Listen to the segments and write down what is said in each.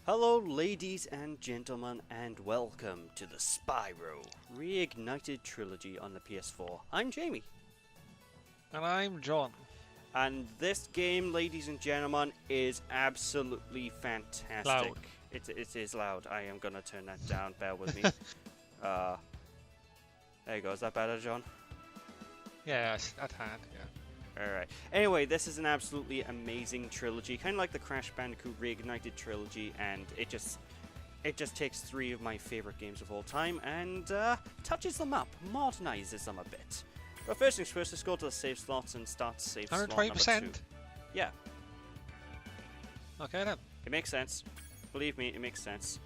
Hello ladies and gentlemen, and welcome to the Spyro Reignited Trilogy on the PS4. I'm Jamie. And I'm John. And this game, ladies and gentlemen, is absolutely fantastic. Loud. It is loud. I am gonna turn that down, bear with me. There you go, is that better, John? Yes, at hand, yeah. Alright. Anyway, this is an absolutely amazing trilogy, kind of like the Crash Bandicoot Reignited Trilogy, and it just takes three of my favorite games of all time and touches them up, modernizes them a bit. But first things first, let's go to the save slots and start save slot number 120%? 2. Yeah, Okay then. it makes sense. Believe me, it makes sense.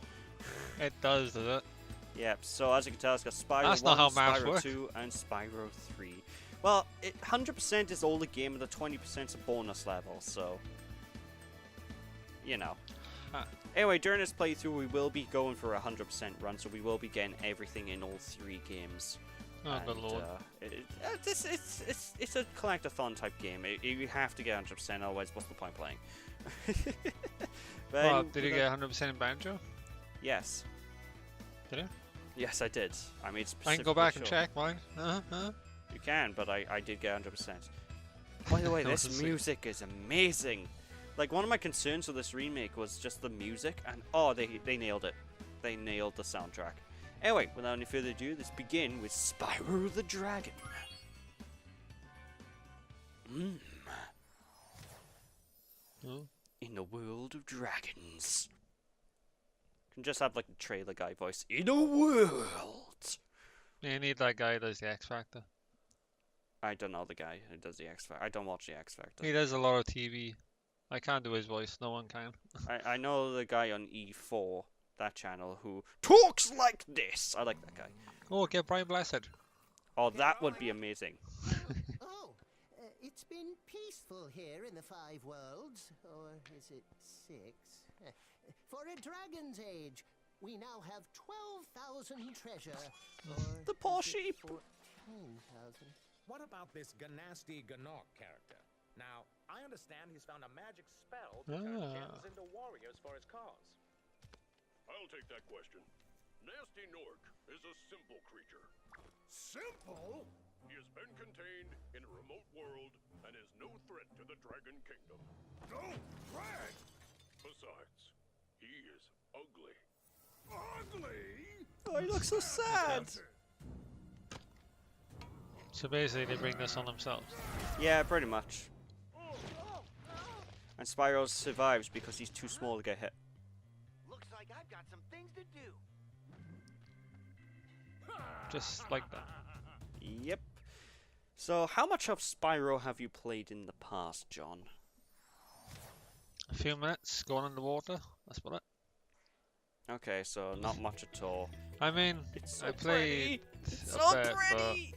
It does it? Yep, so as you can tell, it's got Spyro That's 1, not how maths Spyro work. 2, and Spyro 3. Well, 100% is all the game, and the 20% is a bonus level, so... You know. Huh. Anyway, during this playthrough, we will be going for a 100% run, so we will be getting everything in all three games. Oh, good lord. It's a collectathon type game. You have to get 100%, otherwise what's the point playing? Well, did you get 100% in Banjo? Yes. Did you? Yes, I did. I made I specifically can go back sure. and check mine. You can, but I did get 100%. By the way, That was this a music is amazing. Like, one of my concerns with this remake was just the music, and oh, they nailed it. They nailed the soundtrack. Anyway, without any further ado, let's begin with Spyro the Dragon. Oh. In the world of dragons. Can just have like a trailer guy voice. In a world. You need that guy who does the X Factor. I don't know the guy who does the X Factor. I don't watch the X Factor. He does a lot of TV. I can't do his voice, no one can. I know the guy on E4, that channel, who talks like this. I like that guy. Oh, get Brian Blessed. Oh, that would be amazing. It's been peaceful here in the Five Worlds, or is it six? For a dragon's age, we now have 12,000 treasure. The poor sheep. 14,000. What about this Ganasty Gnorc character? Now, I understand he's found a magic spell to turn gems into warriors for his cause. I'll take that question. Nasty Gnorc is a simple creature. Simple? He has been contained in a remote world and is no threat to the Dragon Kingdom. No threat? Besides, he is ugly. Ugly? Oh, he looks so sad. So basically they bring this on themselves. Yeah, pretty much. And Spyro survives because he's too small to get hit. Looks like I've got some things to do. Just like that. Yep. So, how much of Spyro have you played in the past, John? A few minutes, going in the water, that's about it. Okay, so not much at all. I mean, It's so I played It's a so bit, pretty!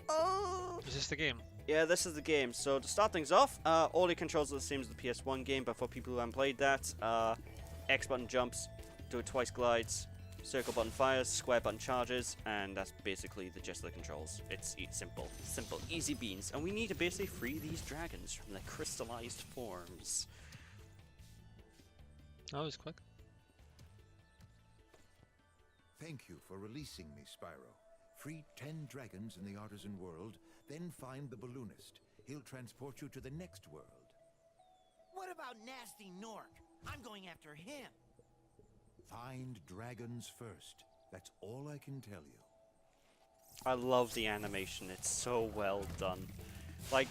Oh! but it's just a game. Yeah, this is the game. So to start things off, all the controls are the same as the PS1 game, but for people who haven't played that, X button jumps, do it twice glides, circle button fires, square button charges, and that's basically the gist of the controls. It's simple, easy beans, and we need to basically free these dragons from their crystallized forms. That was quick. Thank you for releasing me, Spyro. Free 10 dragons in the Artisan world, then find the balloonist. He'll transport you to the next world. What about Nasty Gnorc? I'm going after him. Find dragons first. That's all I can tell you. I love the animation, it's so well done. Like,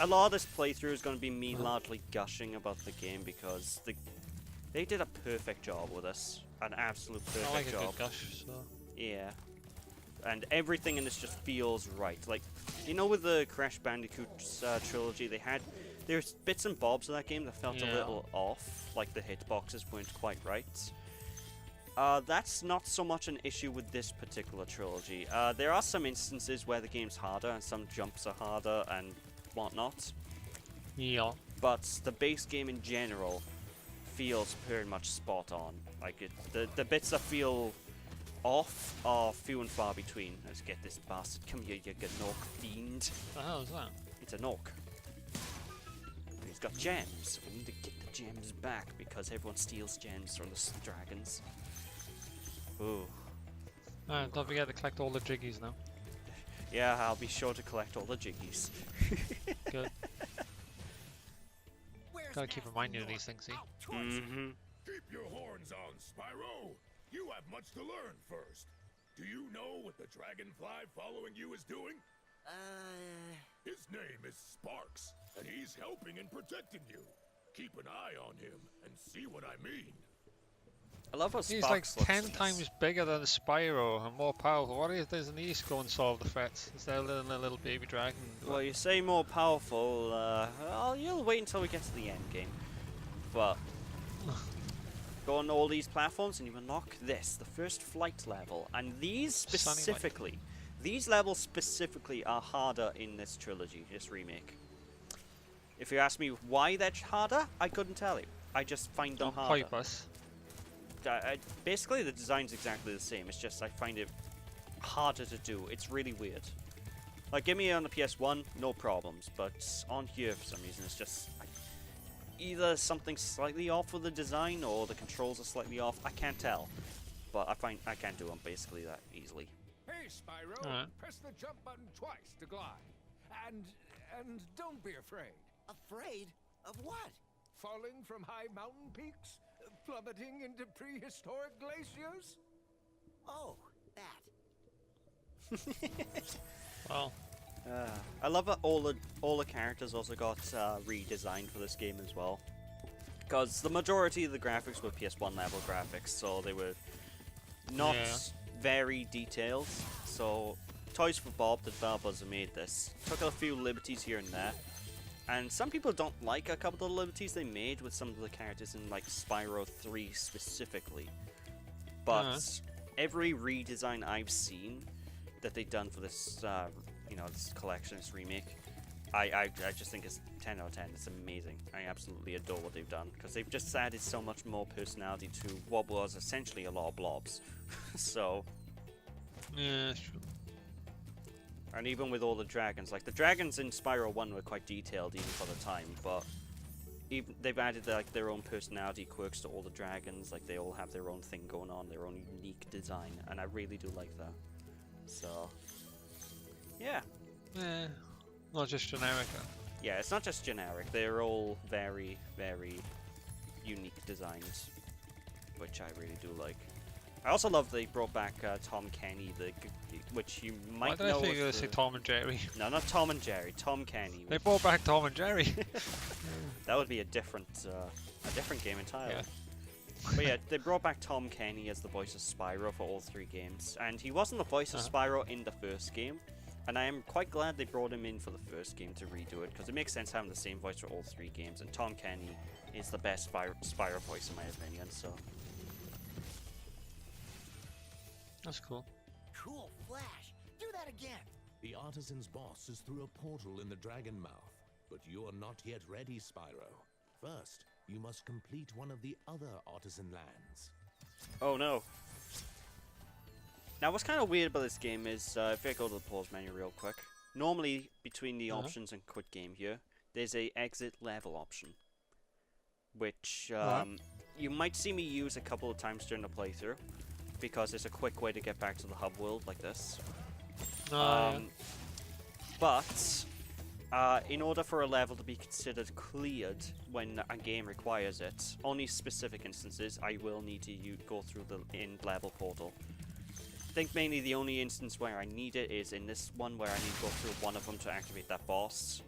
a lot of this playthrough is going to be me largely gushing about the game because they did a perfect job with this. An absolute perfect I like a job. good gush, so... Yeah. And everything in this just feels right. Like, you know with the Crash Bandicoot trilogy, there's bits and bobs of that game that felt a little off. Like the hitboxes weren't quite right. That's not so much an issue with this particular trilogy. There are some instances where the game's harder and some jumps are harder and whatnot. Yeah. But the base game in general feels pretty much spot on. Like, the bits that feel off are few and far between. Let's get this bastard. Come here, you gnorc fiend. What the hell is that? It's a gnorc. he's got gems. We need to get the gems back because everyone steals gems from the dragons. Ooh. Don't forget to collect all the jiggies now. Yeah, I'll be sure to collect all the jiggies. Good. Where's Gotta keep Nasty reminding you of Nork? these things, see? Out towards it. Mm-hmm. Keep your horns on, Spyro. You have much to learn first. Do you know what the dragonfly following you is doing? His name is Sparks, and he's helping and protecting you. Keep an eye on him and see what I mean. I love how He's like Sparks looks 10 in this. times bigger than Spyro and more powerful. What is doesn't he go and solve the threats instead of letting a little baby dragon? Well, you say more powerful. Well, you'll wait until we get to the end game. But go on all these platforms and you unlock this, the first flight level. And these Sunny light. specifically, these levels specifically are harder in this trilogy, this remake. If you ask me why they're harder, I couldn't tell you. I just find them Don't harder. pipe us. Basically, the design's exactly the same. It's just I find it harder to do. It's really weird. Like, give me on the PS1, no problems. But on here, for some reason, it's just either something slightly off with the design or the controls are slightly off. I can't tell. But I find I can't do them basically that easily. Hey, Spyro, Alright. press the jump button twice to glide. And don't be afraid. Afraid of what? Falling from high mountain peaks? Plummeting into prehistoric glaciers? Oh, that. Well, I love that all the characters also got redesigned for this game as well. Because the majority of the graphics were PS1 level graphics, so they were not Yeah. very detailed. So Toys for Bob, the developers who made this, took a few liberties here and there. And some people don't like a couple of the liberties they made with some of the characters in like Spyro 3 specifically. But every redesign I've seen that they've done for this, this collection, this remake, I just think it's 10 out of 10. It's amazing. I absolutely adore what they've done because they've just added so much more personality to what was essentially a lot of blobs. So, yeah, it's true. and even with all the dragons, like the dragons in Spyro 1 were quite detailed even for the time, but even they've added like their own personality quirks to all the dragons. Like they all have their own thing going on, their own unique design, and I really do like that. So, yeah. Yeah, not just generic. Yeah, it's not just generic. They're all very, very unique designs, which I really do like. I also love they brought back Tom Kenny, which you Why might did I know. think as you were going to say Tom and Jerry? No, not Tom and Jerry. Tom Kenny. They brought back Tom and Jerry. That would be a different game entirely. Yeah. But yeah, they brought back Tom Kenny as the voice of Spyro for all 3 games, and he wasn't the voice of Spyro in the first game. And I am quite glad they brought him in for the first game to redo it, because it makes sense having the same voice for all 3 games, and Tom Kenny is the best Spyro voice in my opinion, so... That's cool. Cool flash. Do that again. The artisan's boss is through a portal in the Dragon Mouth, but you are not yet ready, Spyro. First, you must complete one of the other artisan lands. Oh no. Now what's kind of weird about this game is, if I go to the pause menu real quick, normally between the options and quit game here, there's a exit level option, which you might see me use a couple of times during the playthrough, because it's a quick way to get back to the hub world like this. But in order for a level to be considered cleared when a game requires it, only specific instances, I will need to go through the in-level portal. I think mainly the only instance where I need it is in this one where I need to go through one of them to activate that boss,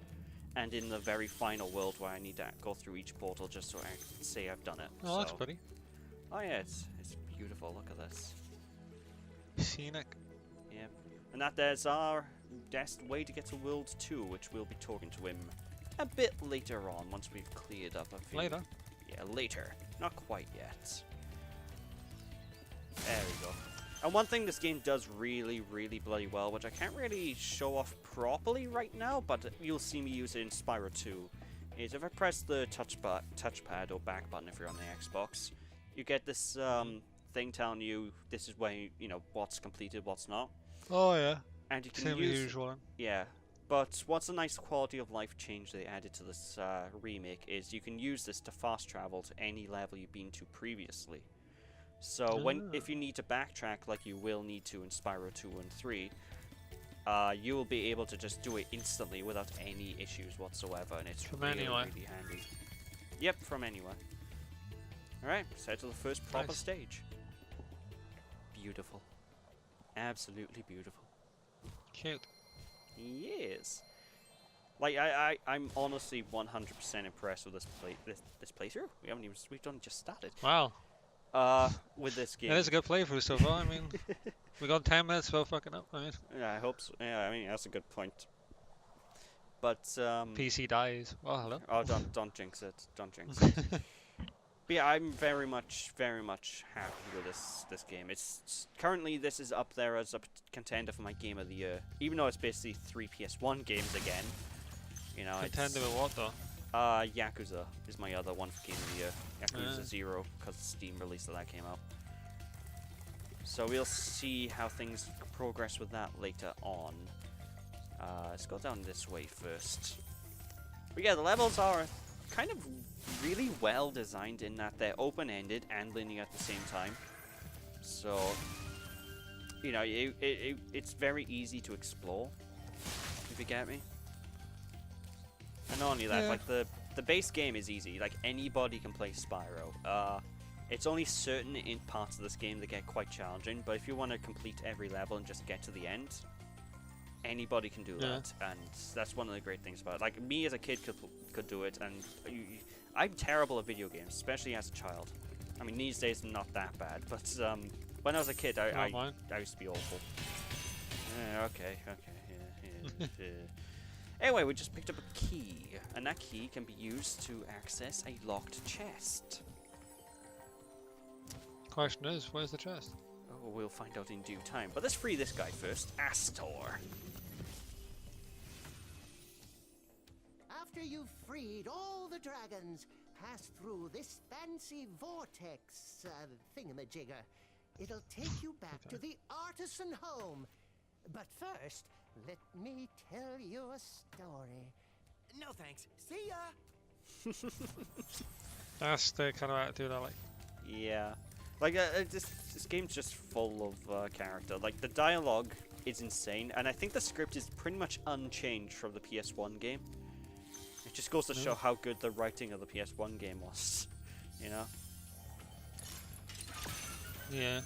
and in the very final world where I need to go through each portal just so I say I've done it. Oh, that's pretty. Oh yeah, it's beautiful. Look at this. Scenic. Yep. And there's our way to get to World 2, which we'll be talking to him a bit later on, once we've cleared up a few... Later? Yeah, later. Not quite yet. There we go. And one thing this game does really, really bloody well, which I can't really show off properly right now, but you'll see me use it in Spyro 2, is if I press the touchpad or back button if you're on the Xbox, you get this thing telling you this is where, what's completed, what's not. Oh yeah. And you can Same as use... usual. Yeah. But what's a nice quality of life change they added to this remake is you can use this to fast travel to any level you've been to previously. So if you need to backtrack like you will need to in Spyro 2 and 3, you will be able to just do it instantly without any issues whatsoever, and it's really handy. Yep, from anywhere. Alright, let's head to the first proper stage. Beautiful. Absolutely beautiful. Cute. Yes. Like I'm honestly 100% impressed with this playthrough. We've only just started. Wow. With this game. It is a good playthrough so far. I mean, we got 10 minutes for fucking up. I mean. Yeah, I hope so. Yeah, I mean that's a good point. But PC dies. Oh, hello. Oh, don't jinx it. Don't jinx it. But yeah, I'm very much happy with this game. It's currently this is up there as a contender for my game of the year, even though it's basically 3 PS1 games again. You know, contender with what though? Yakuza is my other one for game of the year. Yakuza 0, because the Steam release of that came out. So we'll see how things progress with that later on. Let's go down this way first. But yeah, the levels are kind of really well designed in that they're open-ended and linear at the same time. So, you know, it's very easy to explore, if you get me. And not only that, like the base game is easy. Like anybody can play Spyro. It's only certain in parts of this game that get quite challenging, but if you want to complete every level and just get to the end, anybody can do that, and that's one of the great things about it. Like me as a kid could do it, and I'm terrible at video games, especially as a child. I mean, these days I'm not that bad, but when I was a kid, I used to be awful. Okay. Yeah. Anyway, we just picked up a key, and that key can be used to access a locked chest. Question is, where's the chest? Oh, we'll find out in due time. But let's free this guy first. Astor. After you've freed all the dragons, pass through this fancy vortex thingamajigger. It'll take you back to the artisan home. But first, let me tell you a story. No thanks. See ya! That's the kind of attitude I like. Yeah. Like, this game's just full of character. Like, the dialogue is insane, and I think the script is pretty much unchanged from the PS1 game. It just goes to show how good the writing of the PS1 game was, you know? Yeah.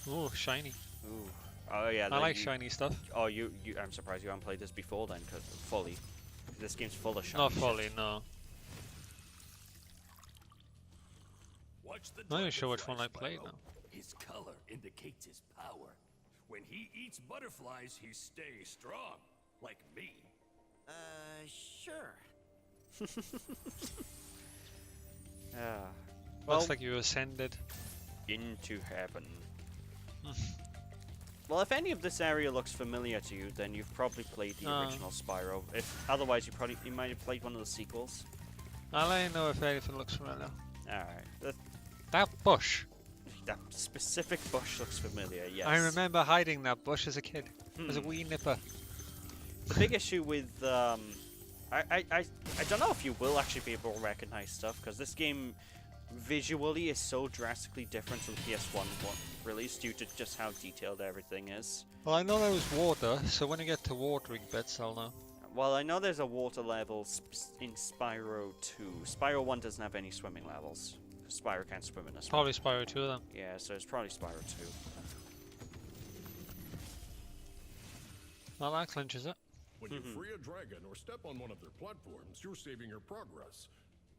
Ooh, shiny. Ooh. Oh, yeah. I like shiny stuff. Oh, I'm surprised you haven't played this before then, because fully. This game's full of shiny Not fully, shit. no. Not even sure which one I played now. His color indicates his power. When he eats butterflies, he stays strong, like me. Sure. Well, Looks like you ascended. into heaven. Well, if any of this area looks familiar to you, then you've probably played the original Spyro. If otherwise, you might have played one of the sequels. I'll let you know if anything looks familiar. Alright. That bush. That specific bush looks familiar, yes. I remember hiding that bush as a kid. As a wee nipper. The big issue with I don't know if you will actually be able to recognize stuff, because this game visually is so drastically different from the PS1 release due to just how detailed everything is. Well, I know there was water, so when you get to watering bits, I'll know. Well, I know there's a water level in Spyro 2. Spyro 1 doesn't have any swimming levels. Spyro can't swim in a swamp. Probably Spyro 2 then. Yeah, so it's probably Spyro 2. Well, that clinches it. When you free a dragon or step on one of their platforms, you're saving your progress.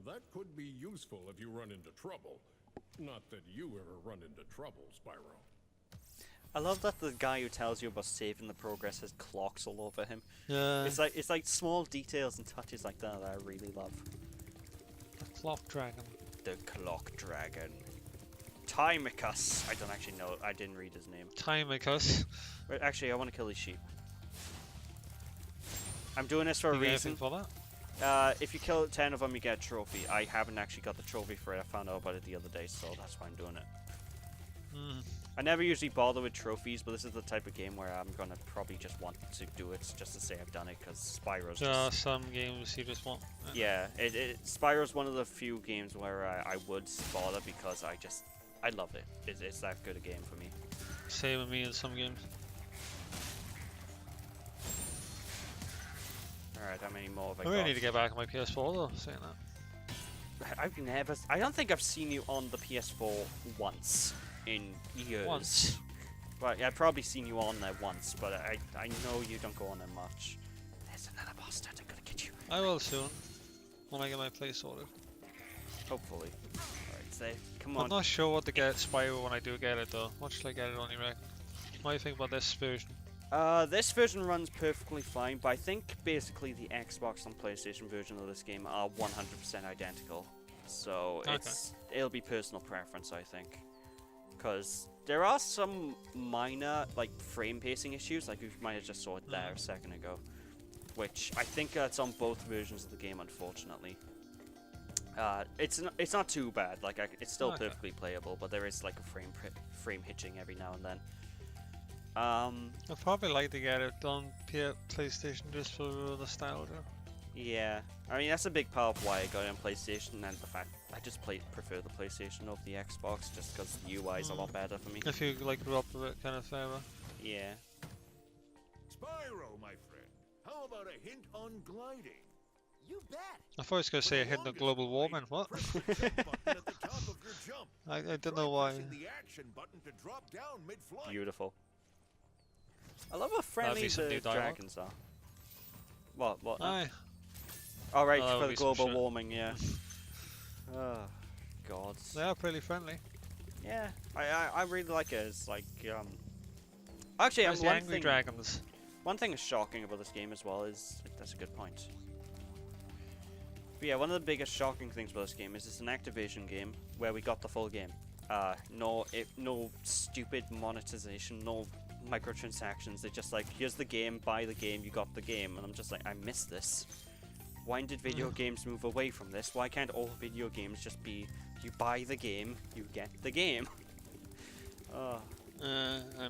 That could be useful if you run into trouble. Not that you ever run into trouble, Spyro. I love that the guy who tells you about saving the progress has clocks all over him. Yeah. It's like small details and touches like that I really love. The clock dragon. The clock dragon. Timicus. I don't actually know. I didn't read his name. Timicus. Wait, actually, I want to kill these sheep. I'm doing this for a reason. For that? If you kill 10 of them, you get a trophy. I haven't actually got the trophy for it. I found out about it the other day, so that's why I'm doing it. I never usually bother with trophies, but this is the type of game where I'm gonna probably just want to do it just to say I've done it, because Spyro's There are just... some games you just want. Yeah, Spyro's one of the few games where I would bother because I love it. It's that good a game for me. Same with me in some games. Alright, how many more have I I got? really need to get back on my PS4 though, saying that. I don't think I've seen you on the PS4 once in years. Once? Well, yeah, I've probably seen you on there once, but I know you don't go on there much. There's another boss that I'm gonna get you. I will soon, when I get my place sorted. Hopefully. Alright, so come I'm on. not sure what to get Spyro when I do get it though. What should I get it on, you reckon? What do you think about this version? This version runs perfectly fine, but I think basically the Xbox and PlayStation version of this game are 100% identical. So it'll be personal preference, I think. Because there are some minor frame pacing issues, like you might have just saw it there a second ago, which I think that's on both versions of the game, unfortunately. It's not too bad. It's still perfectly playable, but there is a frame hitching every now and then. I'd probably like to get it on PlayStation just for the nostalgia. Yeah, I mean that's a big part of why I got it on PlayStation, and the fact I just prefer the PlayStation over the Xbox, just because the UI is a lot better for me. If you grew up with it kind of flavor. Yeah. Spyro, my friend, how about a hint on gliding? You bet. I thought I was going to say a hint of global warming. What? Press the jump button at the top of your jump. I don't Try know why. pressing the action button to drop down mid-flight. Beautiful. I love how friendly be some the new dialogue. dragons are. What? Aye. Oh, right, Oh, that for would the be some global shit. warming, yeah. Oh, God. They are pretty friendly. Yeah, I really like it. It's actually, Where's the angry dragons? One thing that's shocking about this game as well is that's a good point. But yeah, one of the biggest shocking things about this game is it's an Activision game where we got the full game. No stupid monetization, no microtransactions. They're just like, here's the game, buy the game, you got the game, and I'm just like, I miss this. Why did video games move away from this? Why can't all video games just be, you buy the game, you get the game? I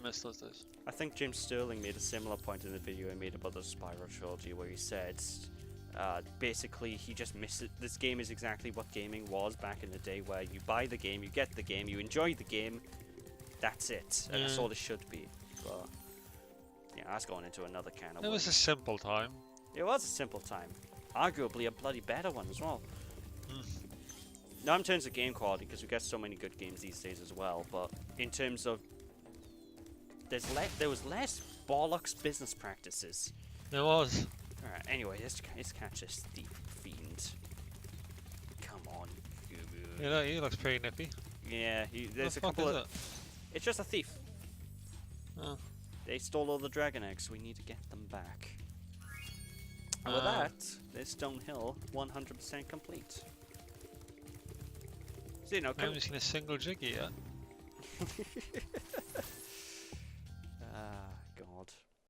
miss those days. I think James Sterling made a similar point in the video he made about the Spyro Trilogy, where he said, basically he just missed it. This game is exactly what gaming was back in the day, where you buy the game, you get the game, you enjoy the game, that's it, and that's all it should be. But yeah, that's going into another can of It was a simple time. It was a simple time. Arguably a bloody better one as well. Not in terms of game quality, because we get so many good games these days as well, but in terms of there was less bollocks business practices. There was. Alright, anyway, let's catch this thief fiend. Come on. You know, he looks pretty nippy. Yeah, there's a What the couple fuck of... is It's just a thief. Oh. They stole all the dragon eggs, we need to get them back. And with Ah. that, this Stone Hill 100% complete. So, you know, I haven't seen a single Jiggy yet.